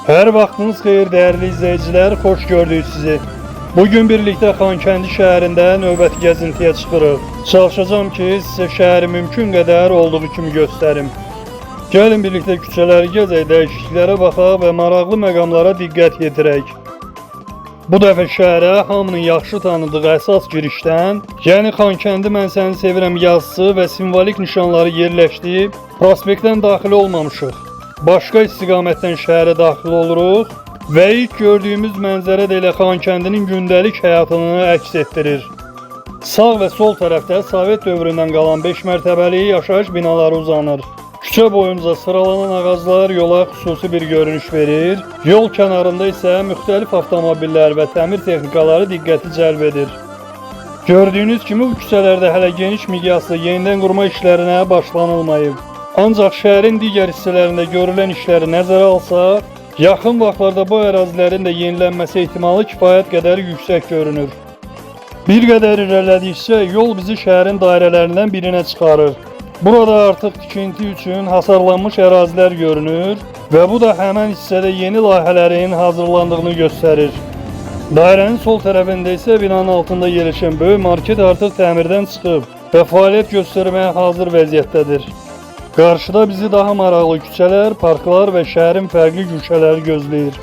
Her vaxtınız xeyir değerli izleyiciler, hoş gördük sizi. Bugün birlikte Xankəndi şəhərində növbəti gəzintiyə çıxırıq. Çalışacağım ki, sizə şəhəri mümkün qədər olduğu kimi göstərim. Gəlin birlikte küçələri gəzək, dəyişikliklərə baxaq və maraqlı məqamlara diqqət yetirək. Bu dəfə şəhərə hamının yaxşı tanıdığı əsas girişdən, yəni Xankəndi mən səni sevirəm yazısı və simvolik nişanları yerləşdiyi prospektdən daxil olmamışıq. Başqa istiqamətdən şəhərə daxil oluruq və ilk gördüyümüz mənzərə də elə Xankəndinin gündəlik həyatını əks etdirir. Sağ və sol tərəfdə Sovet dövründən qalan 5 mərtəbəli yaşayış binaları uzanır. Küçə boyunca sıralanan ağaclar yola xüsusi bir görünüş verir. Yol kənarında isə müxtəlif avtomobillər və təmir texnikaları diqqəti cəlb edir. Gördüyünüz kimi bu küçələrdə hələ geniş miqyaslı yenidən qurma işlərinə başlanılmayıb. Ancaq şəhərin digər hissələrində görülən işləri nəzərə alsaq, yaxın vaxtlarda bu ərazilərin də yenilənməsi ehtimalı kifayət qədər yüksək görünür. Bir qədər irəlilədikcə yol bizi şəhərin dairələrindən birinə çıxarır. Burada artıq tikinti üçün hasarlanmış ərazilər görünür və bu da həmən hissədə yeni layihələrin hazırlandığını göstərir. Dairənin sol tərəfində isə binanın altında yerləşən böyük market artıq təmirdən çıxıb və fəaliyyət göstərməyə hazır vəziyyətdədir. Qarşıda bizi daha maraqlı küçələr, parklar və şəhərin fərqli güşələri gözləyir.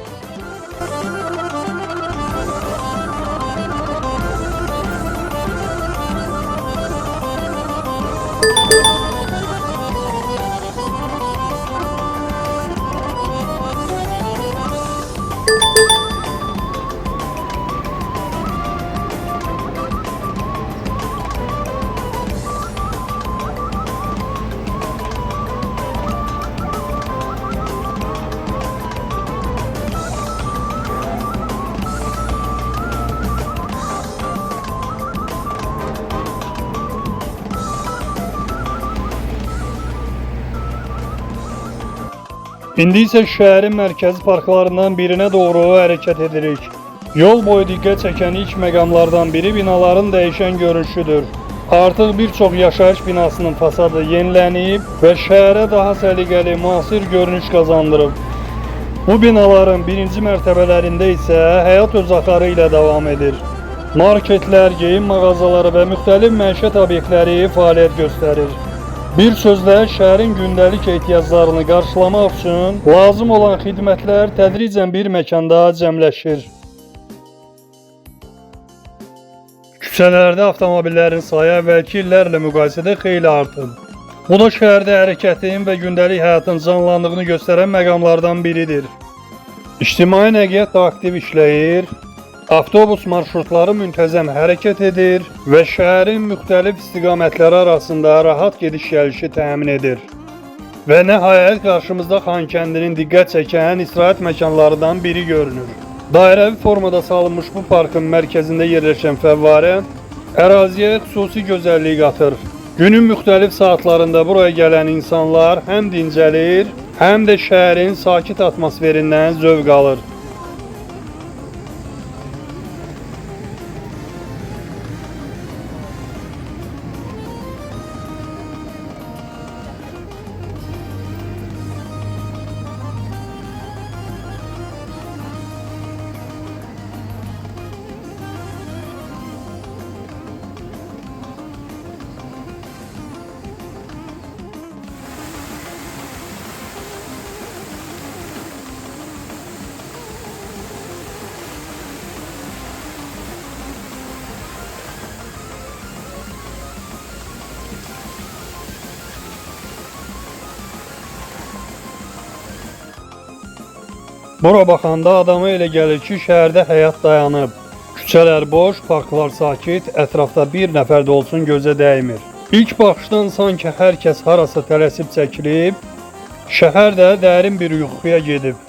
İndi isə şəhərin mərkəzi parklarından birinə doğru hərəkət edirik. Yol boyu diqqət çəkən ilk məqamlardan biri binaların dəyişən görünüşüdür. Artıq bir çox yaşayış binasının fasadı yenilənib və şəhərə daha səliqəli, müasir görünüş qazandırıb. Bu binaların birinci mərtəbələrində isə həyat öz axarı ilə davam edir. Marketlər, geyim mağazaları və müxtəlif məişət obyektləri fəaliyyət göstərir. Bir sözlə şəhərin gündəlik ehtiyaclarını qarşılamaq üçün lazım olan xidmətlər tədricən bir məkanda cəmləşir. Küçələrdə avtomobillərin sayı əvvəlki illərlə müqayisədə xeyli artıb. Bu da şəhərdə hərəkətin və gündəlik həyatın canlandığını göstərən məqamlardan biridir. İctimai nəqliyyat da aktiv işləyir. Avtobus marşrutları müntəzəm hərəkət edir və şəhərin müxtəlif istiqamətləri arasında rahat gediş-gəlişi təmin edir. Və nəhayət qarşımızda Xankəndinin diqqət çəkən istirahət məkanlarından biri görünür. Dairəvi formada salınmış bu parkın mərkəzində yerləşən fəvvarə əraziyə xüsusi gözəllik qatır. Günün müxtəlif saatlarında buraya gələn insanlar həm dincəlir, həm də şəhərin sakit atmosferindən zövq alır. Bura baxanda adama elə gəlir ki, şəhərdə həyat dayanıb. Küçələr boş, parklar sakit, ətrafda bir nəfər də olsun gözə dəymir. İlk baxışdan sanki hər kəs harasa tələsib çəkilib, şəhər də dərin bir yuxuya gedib.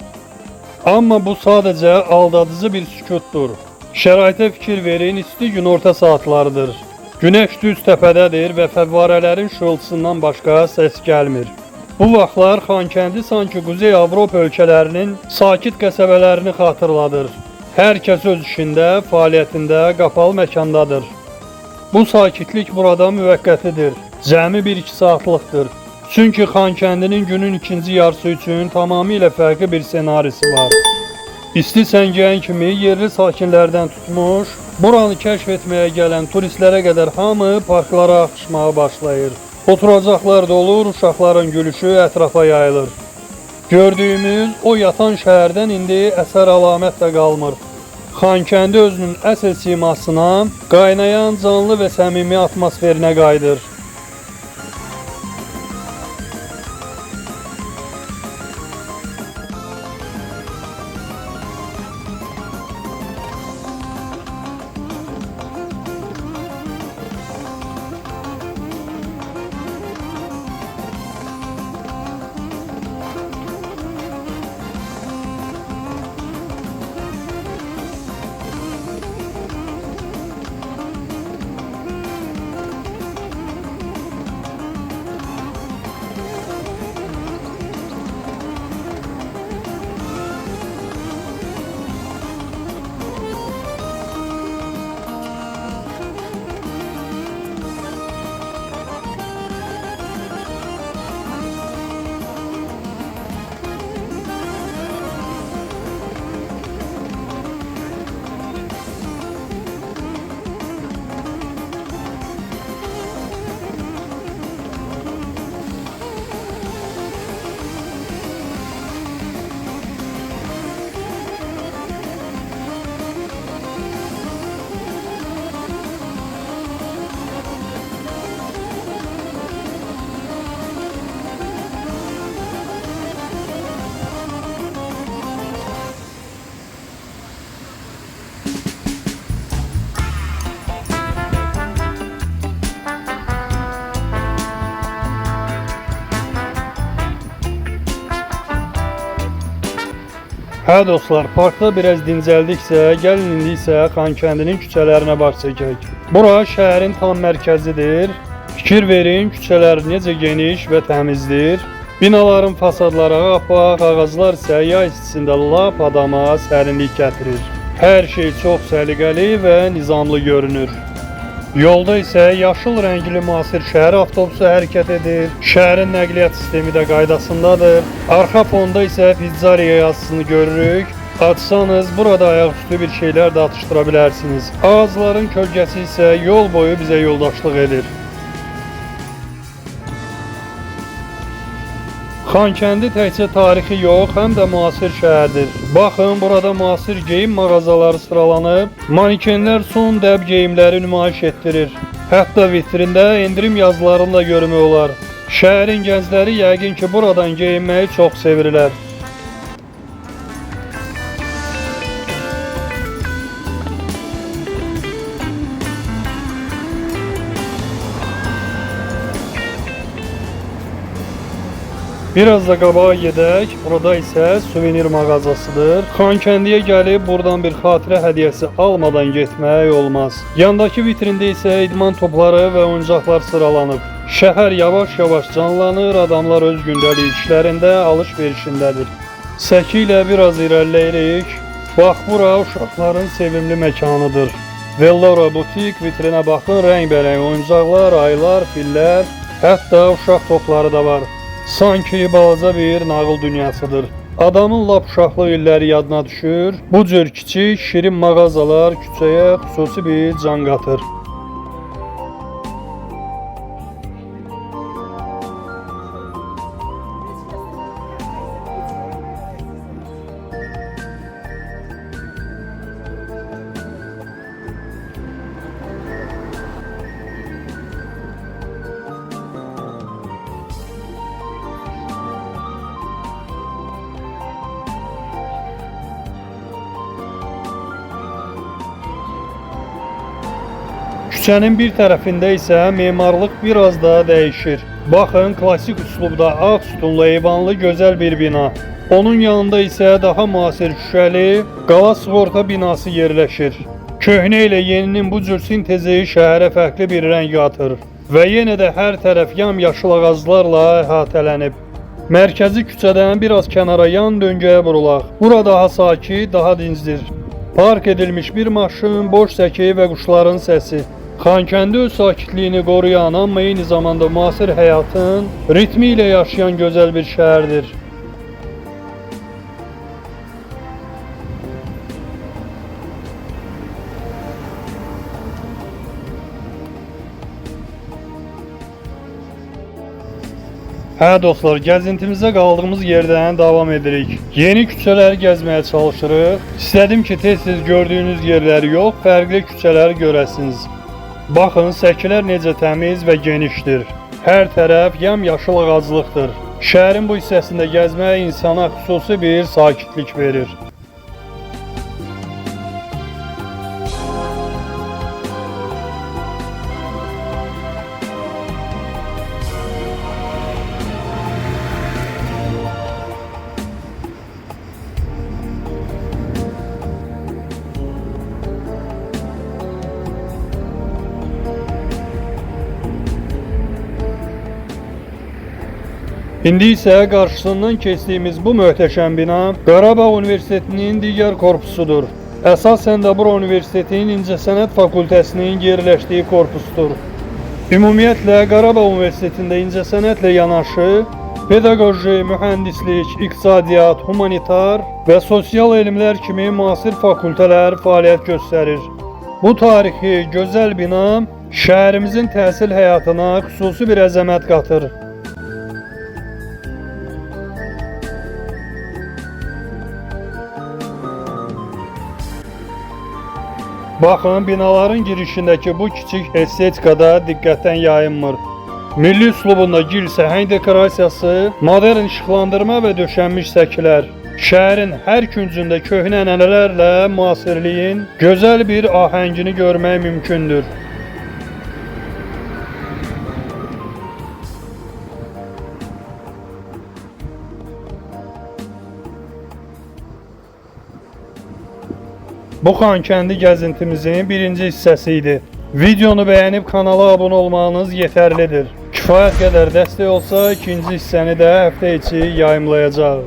Amma bu sadəcə aldadıcı bir sükutdur. Şəraitə fikir verin, isti günorta saatlarıdır. Günəş düz təpədədir və fəvvarələrin şırıltısından başqa səs gəlmir. Bu vaxtlar Xankəndi sanki Quzey Avropa ölkələrinin sakit qəsəbələrini xatırladır. Hər kəs öz işində, fəaliyyətində, qapalı məkandadır. Bu sakitlik burada müvəqqətidir. Cəmi 1-2 saatlıqdır. Çünki Xankəndinin günün ikinci yarısı üçün tamamilə fərqli bir senarisi var. İsti səngiyən kimi yerli sakinlərdən tutmuş, buranı kəşf etməyə gələn turistlərə qədər hamı parklara axışmağa başlayır. Oturacaqlar da olur, uşaqların gülüşü ətrafa yayılır. Gördüyümüz o yatan şəhərdən indi əsər əlamət də qalmır. Xankəndi özünün əsl simasına, qaynayan canlı və səmimi atmosferinə qayıdır. Hə dostlar, parkda biraz dincəldiksə, gəlin indi isə Xankəndinin küçələrinə baş çəkək. Bura şəhərin tam mərkəzidir. Fikir verin, küçələr necə geniş və təmizdir. Binaların fasadları ağappaq, ağaclar isə yay istisində lap adama sərinlik gətirir. Hər şey çox səliqəli və nizamlı görünür. Yolda isə yaşıl rəngli müasir şəhər avtobusu hərəkət edir. Şəhərin nəqliyyat sistemi də qaydasındadır. Arxa fonda isə pizzeriya yazısını görürük. Açsanız burada ayaqüstü bir şeylər də atışdıra bilərsiniz. Ağacların kölgəsi isə yol boyu bizə yoldaşlıq edir. Xankəndi təkcə tarixi yox, həm də müasir şəhərdir. Baxın, burada müasir geyim mağazaları sıralanıb, manikenlər son dəb geyimləri nümayiş etdirir. Hətta vitrində endirim yazılarını da görmək olar. Şəhərin gəncləri yəqin ki, buradan geyinməyi çox sevirlər. Biraz da qabağa gedək. Burada isə suvenir mağazasıdır. Xankəndiyə gəlib buradan bir xatirə hədiyyəsi almadan getmək olmaz. Yandakı vitrində isə idman topları və oyuncaqlar sıralanıb. Şəhər yavaş-yavaş canlanır, adamlar öz gündəlik işlərində, alış-verişindədir. Səki ilə biraz irəliləyirik. Bax, bura uşaqların sevimli məkanıdır. Vellora butik vitrinə baxın, rəngbərəng oyuncaqlar, aylar, fillər, hətta uşaq topları da var. Sanki balaca bir nağıl dünyasıdır. Adamın lap uşaqlıq illəri yadına düşür. Bu cür kiçik, şirin mağazalar küçəyə xüsusi bir can qatır. Küçənin bir tərəfində isə memarlıq biraz da dəyişir. Baxın, klassik üslubda ağ sütunlu, eyvanlı gözəl bir bina. Onun yanında isə daha müasir şüşəli qala sığorta binası yerləşir. Köhnə ilə yeninin bu cür sintezi şəhərə fərqli bir rəng qatır və yenə də hər tərəf yamyaşıl ağaclarla əhatələnib. Mərkəzi küçədən biraz kənara yan döngəyə vurulaq. Bura daha sakit, daha dincdir. Park edilmiş bir maşın, boş səki və quşların səsi. Xankəndi öz sakitliyini qoruyan, amma eyni zamanda müasir həyatın ritmi ilə yaşayan gözəl bir şəhərdir. Hə dostlar, gəzintimizə qaldığımız yerdən davam edirik. Yeni küçələri gəzməyə çalışırıq. İstədim ki, tez-tez gördüyünüz yerləri yox, fərqli küçələri görəsiniz. Baxın, səkilər necə təmiz və genişdir. Hər tərəf yamyaşıl ağaclıqdır. Şəhərin bu hissəsində gəzmək insana xüsusi bir sakitlik verir. İndi isə qarşısından keçdiyimiz bu möhtəşəm bina Qarabağ Universitetinin digər korpusudur. Əsasən də bura universitetin İncəsənət Fakültəsinin yerləşdiyi korpusdur. Ümumiyyətlə Qarabağ Universitetində incəsənətlə yanaşı pedaqoji, mühəndislik, iqtisadiyyat, humanitar və sosial elmlər kimi müasir fakültələr fəaliyyət göstərir. Bu tarixi, gözəl bina şəhərimizin təhsil həyatına xüsusi bir əzəmət qatır. Baxın, binaların girişindəki bu kiçik estetikada diqqətdən yayınmır. Milli üslubunda gil səhəng dekorasiyası, modern işıqlandırma və döşənmiş səkilər. Şəhərin hər küncündə köhnə ənənələrlə müasirliyin gözəl bir ahəngini görmək mümkündür. Bu Xankəndi gəzintimizin birinci hissəsi idi. Videonu bəyənib kanala abunə olmanız yetərlidir. Kifayət qədər dəstək olsa ikinci hissəni də həftə içi yayımlayacaq.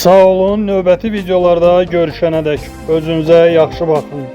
Sağ olun, növbəti videolarda görüşənədək özünüzə yaxşı baxın.